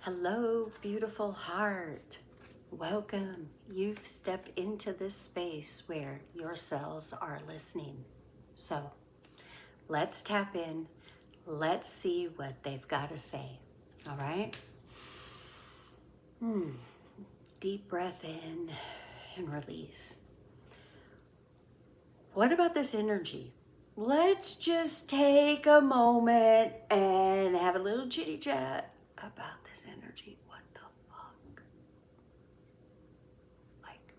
Hello, beautiful heart. Welcome. You've stepped into this space where your cells are listening. So let's tap in. Let's see what they've got to say. All right? Deep breath in and release. What about this energy? Let's just take a moment and have a little chitty chat about this energy. What the fuck? Like,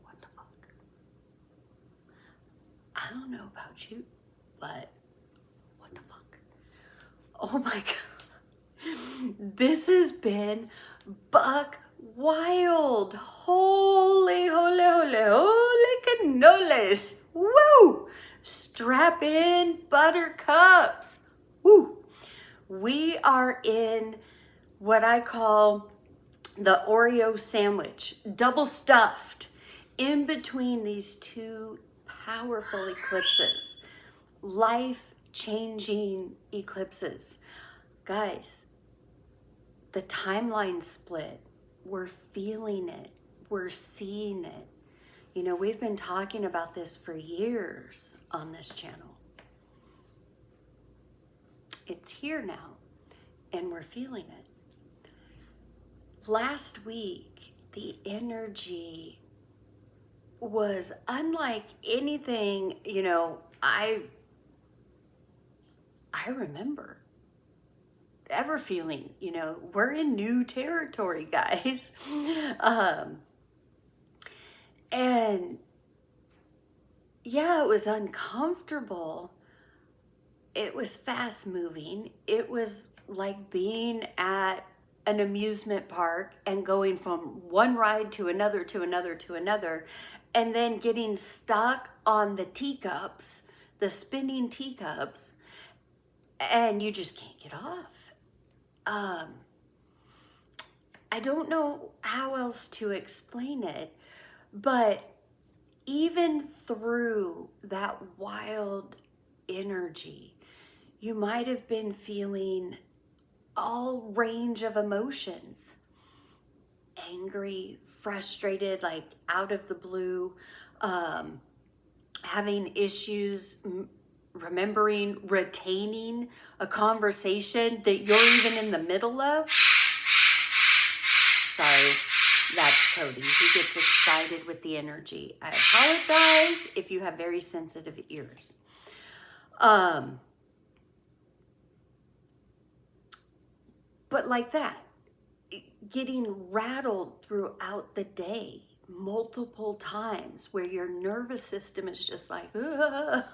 what the fuck? I don't know about you, but what the fuck? Oh my God. This has been buck wild. Holy cannolis. Woo! Strap in, buttercups. Woo! We are in what I call the Oreo sandwich, double stuffed, in between these two powerful eclipses, life-changing eclipses. Guys, the timeline split, we're feeling it, we're seeing it. You know, we've been talking about this for years on this channel. It's here now, and we're feeling it. Last week, the energy was unlike anything, I remember ever feeling. We're in new territory, guys. And yeah, it was uncomfortable. It was fast moving. It was like being at an amusement park and going from one ride to another, to another, to another, and then getting stuck on the teacups, the spinning teacups, and you just can't get off. I don't know how else to explain it, but even through that wild energy, you might have been feeling all range of emotions. Angry, frustrated, like out of the blue, having issues remembering, retaining a conversation that you're even in the middle of. Sorry, that's Cody. He gets excited with the energy. I apologize if you have very sensitive ears. But like that, getting rattled throughout the day multiple times where your nervous system is just like, ugh.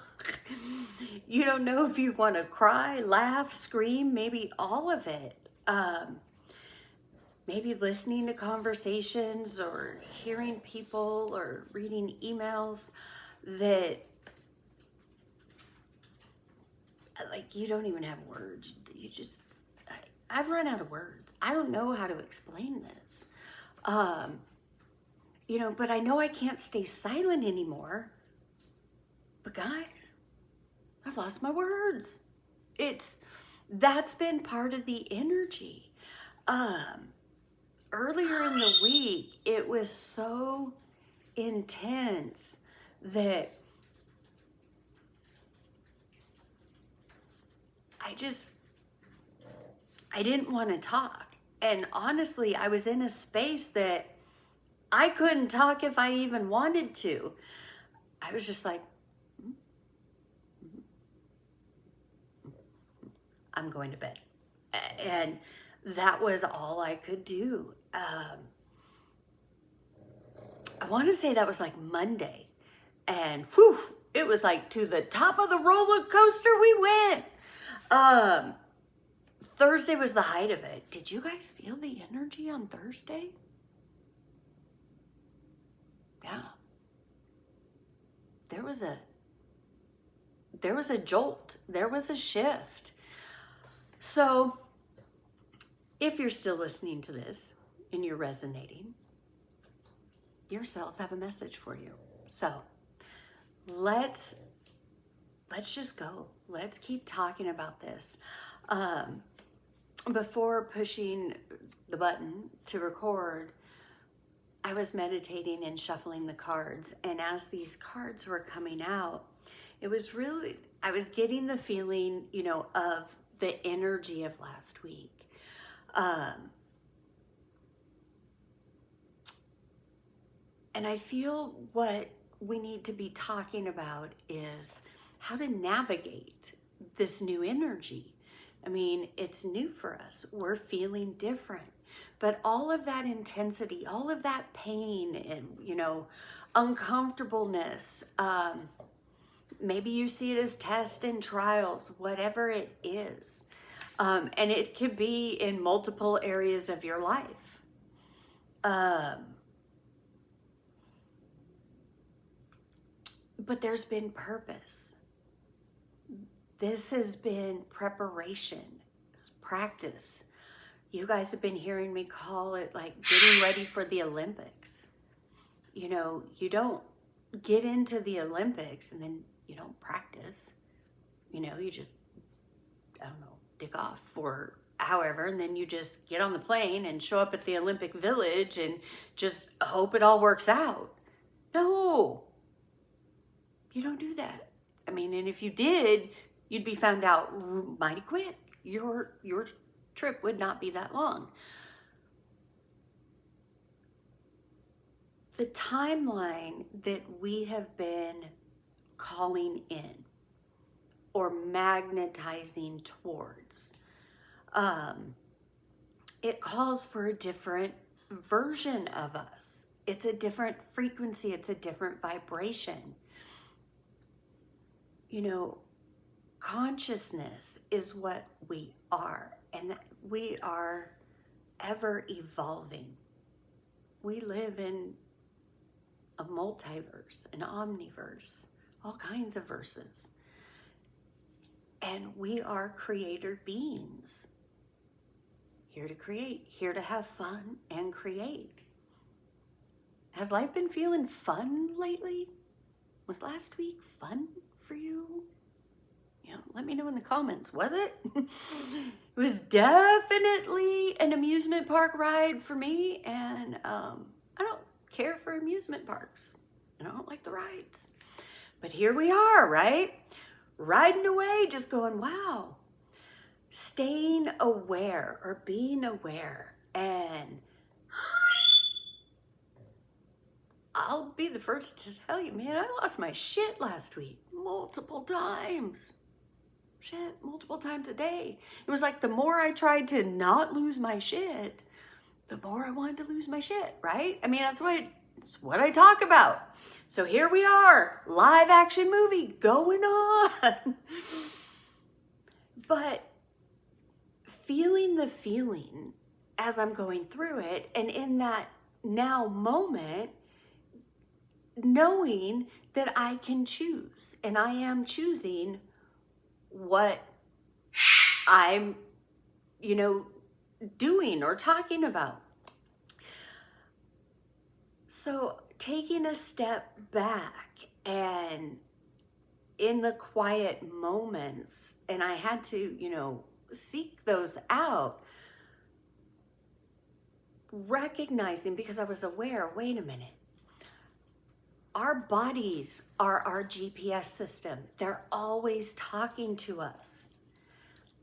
You don't know if you want to cry, laugh, scream, maybe all of it. Maybe listening to conversations or hearing people or reading emails that like you don't even have words. I've run out of words. I don't know how to explain this. But I know I can't stay silent anymore. But guys, I've lost my words. That's been part of the energy. Earlier in the week, it was so intense that I didn't want to talk. And honestly, I was in a space that I couldn't talk if I even wanted to. I was just like, I'm going to bed. And that was all I could do. I want to say that was like Monday. And whew, it was like to the top of the roller coaster we went. Thursday was the height of it. Did you guys feel the energy on Thursday? Yeah. There was a jolt. There was a shift. So if you're still listening to this and you're resonating, your cells have a message for you. So let's just go. Let's keep talking about this. before pushing the button to record, I was meditating and shuffling the cards. And as these cards were coming out, it was really, I was getting the feeling, of the energy of last week. And I feel what we need to be talking about is how to navigate this new energy. I mean, it's new for us. We're feeling different. But all of that intensity, all of that pain and, uncomfortableness, maybe you see it as tests and trials, whatever it is. And it could be in multiple areas of your life. But there's been purpose. This has been preparation, practice. You guys have been hearing me call it like getting ready for the Olympics. You don't get into the Olympics and then you don't practice. You just, I don't know, dick off for however, and then you just get on the plane and show up at the Olympic Village and just hope it all works out. No, you don't do that. I mean, and if you did, you'd be found out mighty quick. Your trip would not be that long. The timeline that we have been calling in or magnetizing towards, it calls for a different version of us. It's a different frequency. It's a different vibration. Consciousness is what we are, and we are ever evolving. We live in a multiverse, an omniverse, all kinds of verses. And we are creator beings, here to create, here to have fun and create. Has life been feeling fun lately? Was last week fun for you? Let me know in the comments. Was it? It was definitely an amusement park ride for me, and I don't care for amusement parks. I don't like the rides. But here we are, right? Riding away, just going, wow. Staying aware or being aware. And I'll be the first to tell you, man, I lost my shit last week multiple times. Multiple times a day. It was like the more I tried to not lose my shit, the more I wanted to lose my shit, right? I mean, that's what I talk about. So here we are, live action movie going on. But feeling the feeling as I'm going through it, and in that now moment, knowing that I can choose, and I am choosing what I'm, doing or talking about. So taking a step back and in the quiet moments, and I had to, seek those out, recognizing, because I was aware, wait a minute, our bodies are our GPS system. They're always talking to us.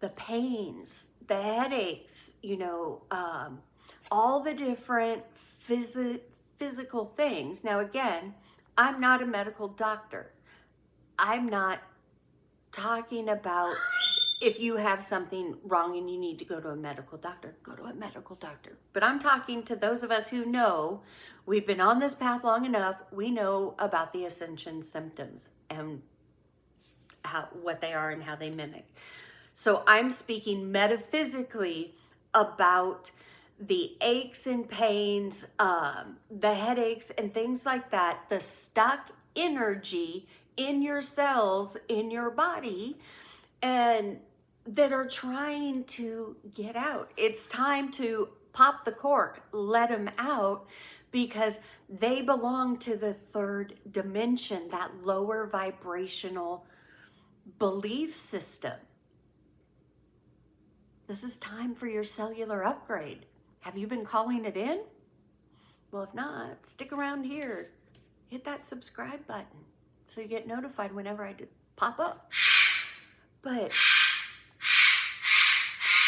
The pains, the headaches, all the different physical things. Now, again, I'm not a medical doctor. I'm not talking about if you have something wrong and you need to go to a medical doctor, go to a medical doctor. But I'm talking to those of us who know we've been on this path long enough. We know about the ascension symptoms and what they are and how they mimic. So I'm speaking metaphysically about the aches and pains, the headaches and things like that, the stuck energy in your cells, in your body, and that are trying to get out. It's time to pop the cork, let them out, because they belong to the third dimension, that lower vibrational belief system. This is time for your cellular upgrade. Have you been calling it in? Well, if not, stick around here. Hit that subscribe button so you get notified whenever I pop up. But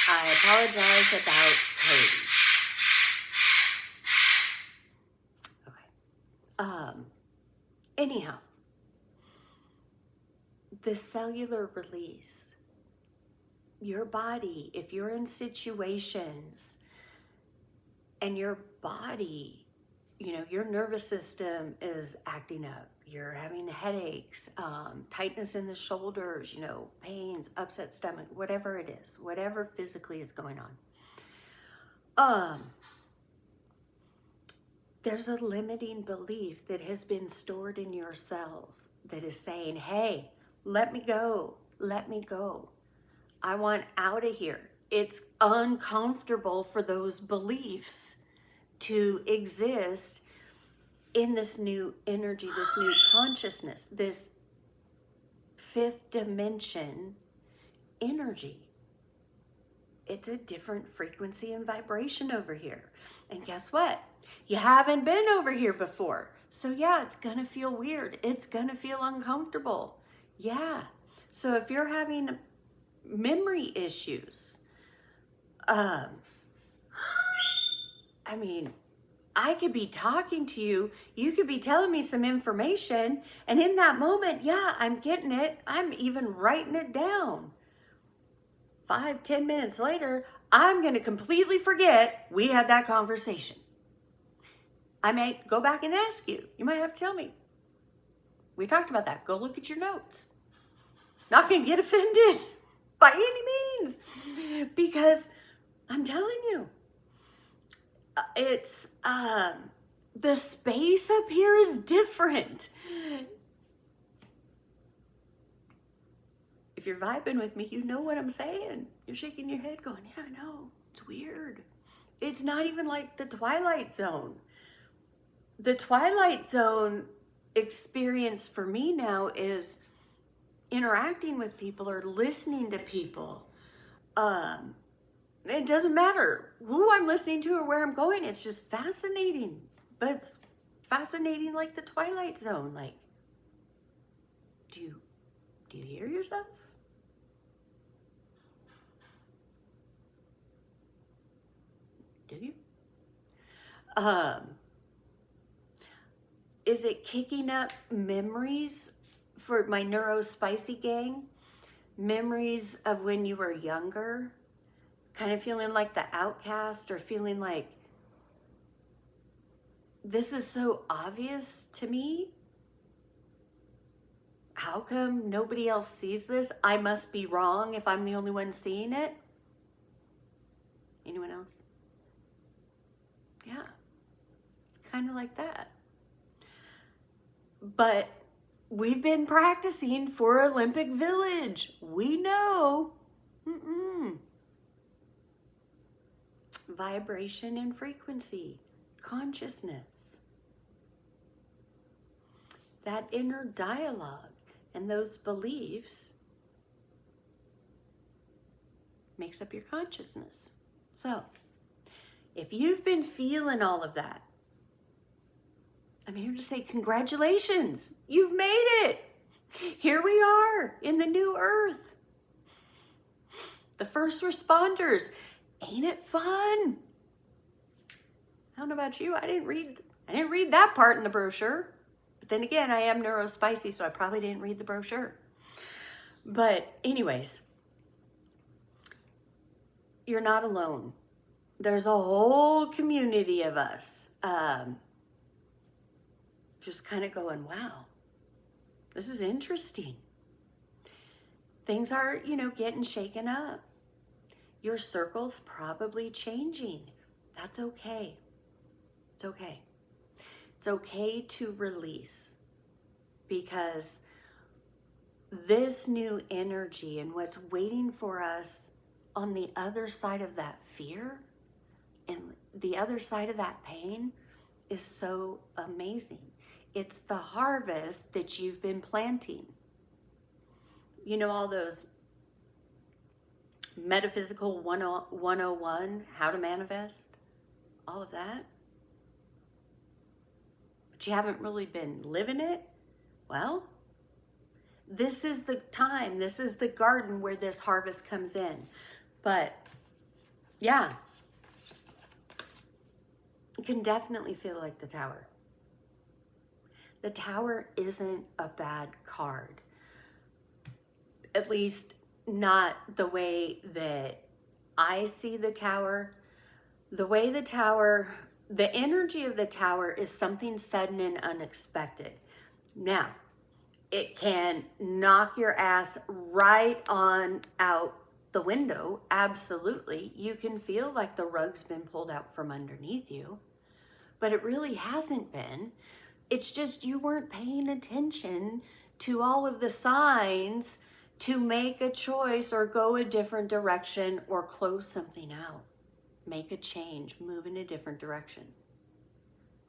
I apologize about Cody. Okay. Anyhow, the cellular release. Your body, if you're in situations and your body, your nervous system is acting up, you're having headaches, tightness in the shoulders, pains, upset stomach, whatever it is, whatever physically is going on. There's a limiting belief that has been stored in your cells that is saying, hey, let me go, let me go. I want out of here. It's uncomfortable for those beliefs to exist in this new energy, this new consciousness, this fifth dimension energy. It's a different frequency and vibration over here. And guess what? You haven't been over here before. So yeah, it's gonna feel weird. It's gonna feel uncomfortable. Yeah. So if you're having memory issues, I could be talking to you, you could be telling me some information, and in that moment, yeah, I'm getting it. I'm even writing it down. 5-10 minutes later, I'm going to completely forget we had that conversation. I might go back and ask you. You might have to tell me. We talked about that. Go look at your notes. Not going to get offended by any means, because I'm telling you, it's the space up here is different. If you're vibing with me, you know what I'm saying. You're shaking your head going, yeah, I know, it's weird. It's not even like the Twilight Zone. The Twilight Zone experience for me now is interacting with people or listening to people. It doesn't matter who I'm listening to or where I'm going. It's just fascinating. But it's fascinating like the Twilight Zone. Like, do you hear yourself? Do you? Is it kicking up memories for my neurospicy gang? Memories of when you were younger? Kind of feeling like the outcast, or feeling like this is so obvious to me. How come nobody else sees this? I must be wrong if I'm the only one seeing it. Anyone else? Yeah, it's kind of like that. But we've been practicing for Olympic Village. We know. Vibration and frequency, consciousness. That inner dialogue and those beliefs makes up your consciousness. So, if you've been feeling all of that, I'm here to say congratulations. You've made it. Here we are in the new earth. The first responders. Ain't it fun? I don't know about you. I didn't read that part in the brochure. But then again, I am neurospicy, so I probably didn't read the brochure. But anyways, you're not alone. There's a whole community of us just kind of going, wow, this is interesting. Things are, getting shaken up. Your circle's probably changing. That's okay. It's okay. It's okay to release, because this new energy and what's waiting for us on the other side of that fear and the other side of that pain is so amazing. It's the harvest that you've been planting. All those Metaphysical 101, how to manifest, all of that. But you haven't really been living it. Well, this is the time, this is the garden where this harvest comes in. But yeah, it can definitely feel like the Tower. The Tower isn't a bad card. At least not the way that I see the Tower. The way the Tower, the energy of the Tower is something sudden and unexpected. Now, it can knock your ass right on out the window. Absolutely. You can feel like the rug's been pulled out from underneath you, but it really hasn't been. It's just you weren't paying attention to all of the signs to make a choice or go a different direction or close something out, make a change, move in a different direction.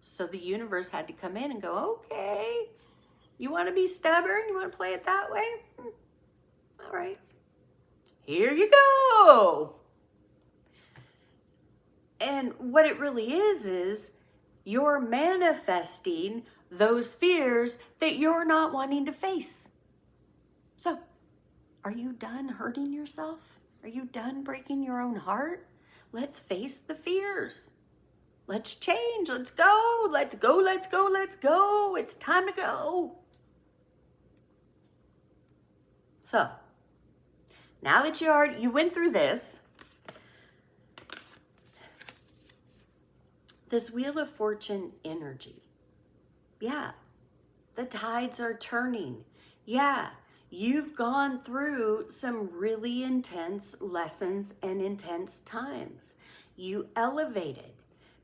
So the universe had to come in and go, okay, you want to be stubborn? You want to play it that way? All right, here you go. And what it really is you're manifesting those fears that you're not wanting to face. So, are you done hurting yourself? Are you done breaking your own heart? Let's face the fears. Let's change. Let's go. Let's go. Let's go. Let's go. It's time to go. So, now that you went through this Wheel of Fortune energy, yeah, the tides are turning. Yeah, you've gone through some really intense lessons and intense times. You elevated.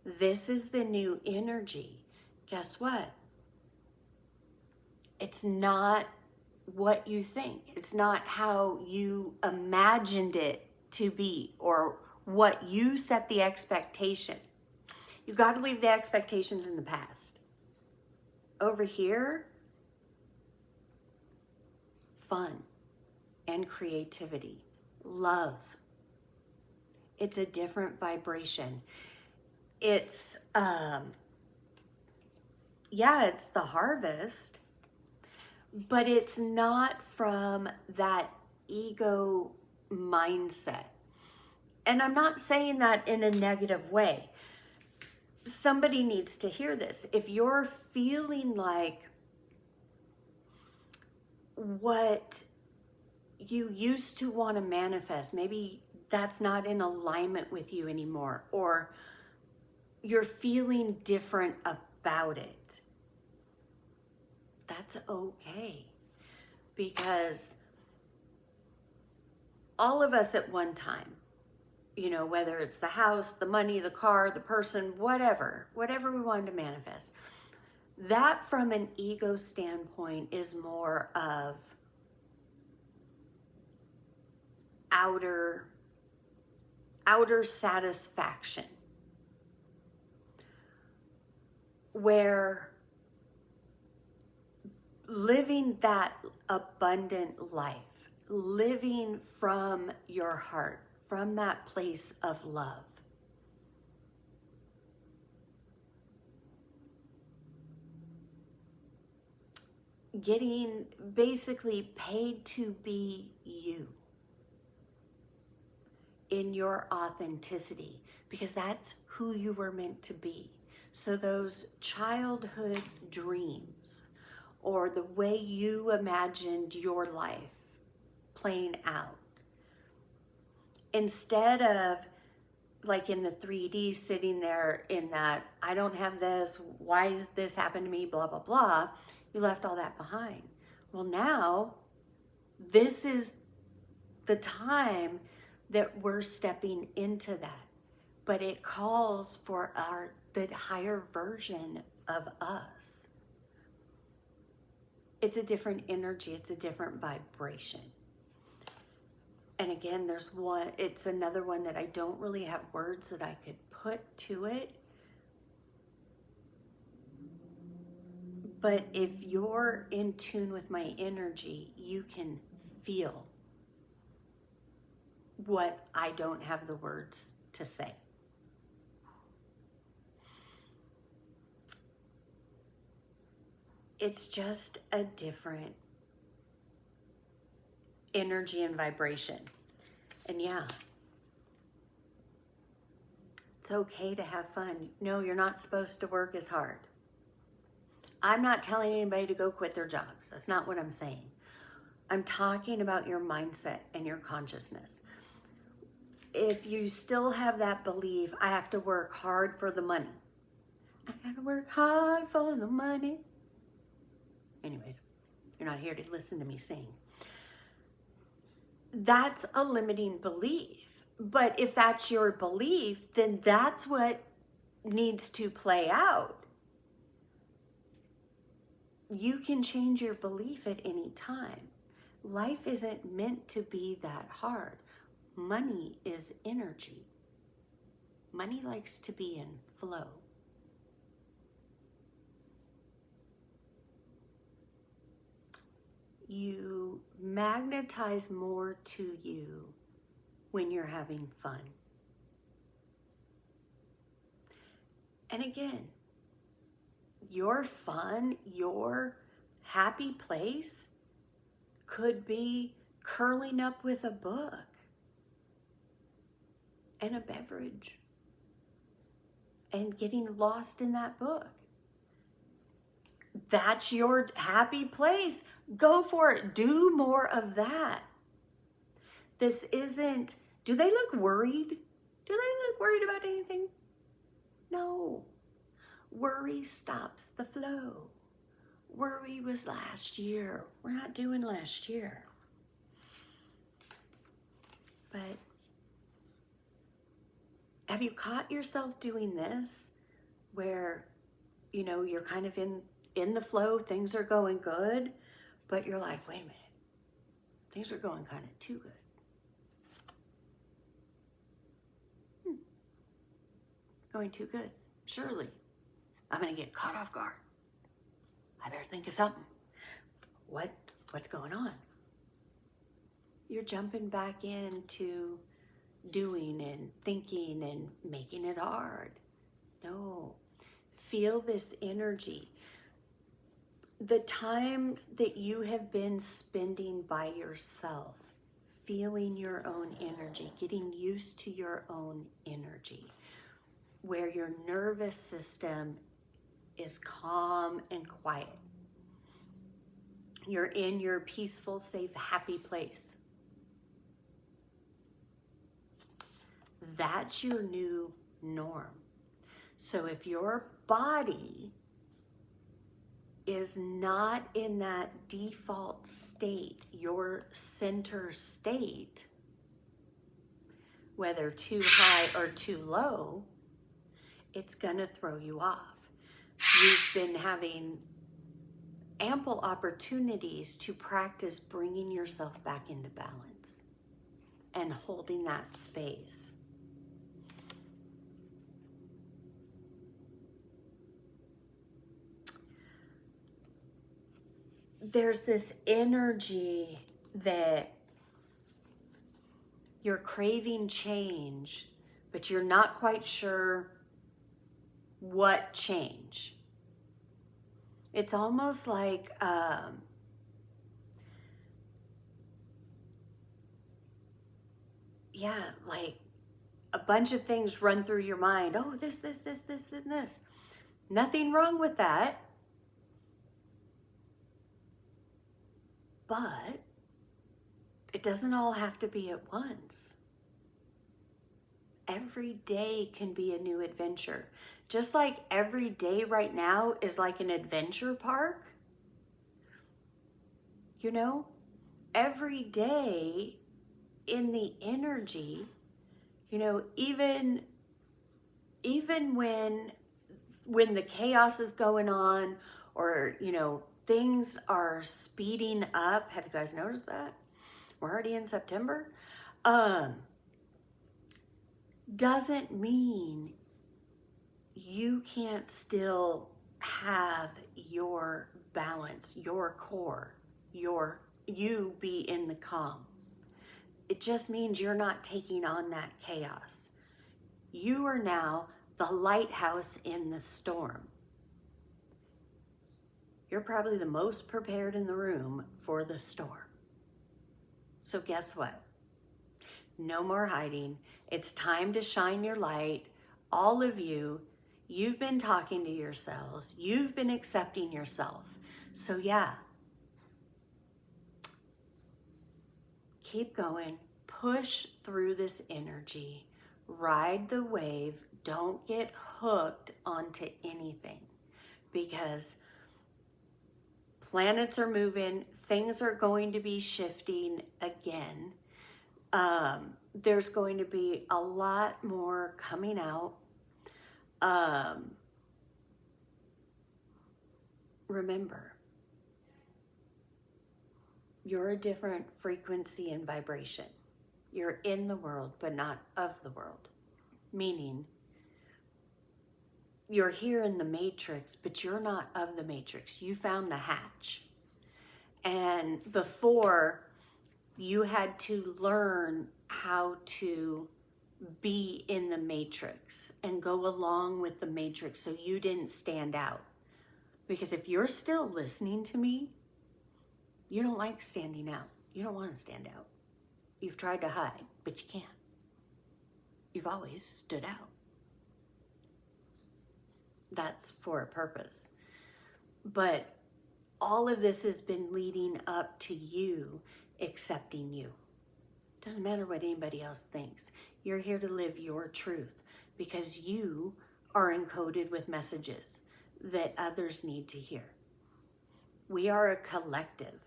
This is the new energy. Guess what? It's not what you think. It's not how you imagined it to be or what you set the expectation. You got to leave the expectations in the past. Over here, fun and creativity, love. It's a different vibration. It's, it's the harvest, but it's not from that ego mindset. And I'm not saying that in a negative way. Somebody needs to hear this. If you're feeling like what you used to want to manifest, maybe that's not in alignment with you anymore, or you're feeling different about it, that's okay. Because all of us at one time, whether it's the house, the money, the car, the person, whatever we wanted to manifest, that from an ego standpoint is more of outer satisfaction, where living that abundant life, living from your heart, from that place of love, getting basically paid to be you in your authenticity, because that's who you were meant to be. So those childhood dreams, or the way you imagined your life playing out, instead of like in the 3D sitting there in that, I don't have this, why does this happen to me, blah, blah, blah, you left all that behind. Well, now this is the time that we're stepping into that, but it calls for the higher version of us. It's a different energy. It's a different vibration. And again, it's another one that I don't really have words that I could put to it. But if you're in tune with my energy, you can feel what I don't have the words to say. It's just a different energy and vibration. And yeah, it's okay to have fun. No, you're not supposed to work as hard. I'm not telling anybody to go quit their jobs. That's not what I'm saying. I'm talking about your mindset and your consciousness. If you still have that belief, I have to work hard for the money. I gotta work hard for the money. Anyways, you're not here to listen to me sing. That's a limiting belief. But if that's your belief, then that's what needs to play out. You can change your belief at any time. Life isn't meant to be that hard. Money is energy. Money likes to be in flow. You magnetize more to you when you're having fun. And again, your fun, your happy place could be curling up with a book and a beverage and getting lost in that book. That's your happy place. Go for it. Do more of that. This isn't, do they look worried? Do they look worried about anything? No. Worry stops the flow. Worry was last year. We're not doing last year. But have you caught yourself doing this where, you know, you're kind of in the flow, things are going good, but you're like, wait a minute, things are going kind of too good. Going too good. Surely I'm going to get caught off guard. I better think of something. What's going on? You're jumping back into doing and thinking and making it hard. No. Feel this energy. The times that you have been spending by yourself, feeling your own energy, getting used to your own energy, where your nervous system is calm and quiet. You're in your peaceful, safe, happy place. That's your new norm. So if your body is not in that default state, your center state, whether too high or too low, it's gonna throw you off. You've been having ample opportunities to practice bringing yourself back into balance and holding that space. There's this energy that you're craving change, but you're not quite sure what change. It's almost like like a bunch of things run through your mind. Oh, this, and this. Nothing wrong with that. But it doesn't all have to be at once. Every day can be a new adventure. Just like every day right now is like an adventure park. You know, every day in the energy, you know, even when the chaos is going on, or, you know, things are speeding up. Have you guys noticed that? We're already in September. Doesn't mean you can't still have your balance, your core, you be in the calm. it just means you're not taking on that chaos. You are now the lighthouse in the storm. You're probably the most prepared in the room for the storm. So guess what? No more hiding. It's time to shine your light. All of you, you've been talking to yourselves. You've been accepting yourself. So yeah, keep going. Push through this energy. Ride the wave. Don't get hooked onto anything, because planets are moving. Things are going to be shifting again. There's going to be a lot more coming out. Remember, you're a different frequency and vibration. You're in the world, but not of the world. Meaning, you're here in the matrix, but you're not of the matrix. You found the hatch. And before, you had to learn how to be in the matrix and go along with the matrix so you didn't stand out. Because if you're still listening to me, you don't like standing out. You don't want to stand out. You've tried to hide, but you can't. You've always stood out. That's for a purpose. But all of this has been leading up to you accepting you. Doesn't matter what anybody else thinks. You're here to live your truth because you are encoded with messages that others need to hear. We are a collective.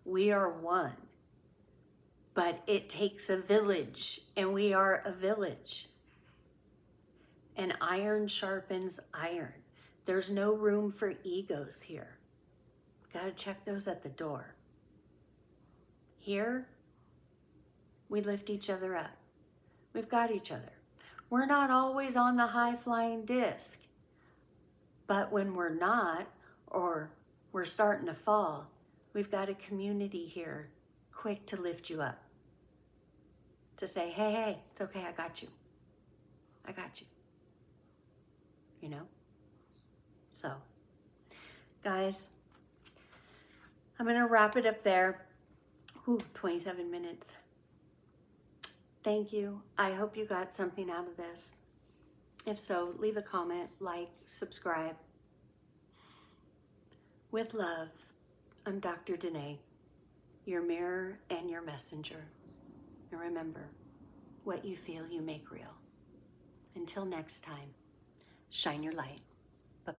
We are one. But it takes a village, and we are a village. And iron sharpens iron. There's no room for egos here. Got to check those at the door. Here, we lift each other up. We've got each other. We're not always on the high-flying disc. But when we're not, or we're starting to fall, we've got a community here quick to lift you up. To say, hey, hey, it's okay, I got you. I got you. You know? So, guys, I'm going to wrap it up there. Ooh, 27 minutes. Thank you. I hope you got something out of this. If so, leave a comment, like, subscribe. With love, I'm Dr. Denae, your mirror and your messenger. And remember, what you feel, you make real. Until next time, shine your light.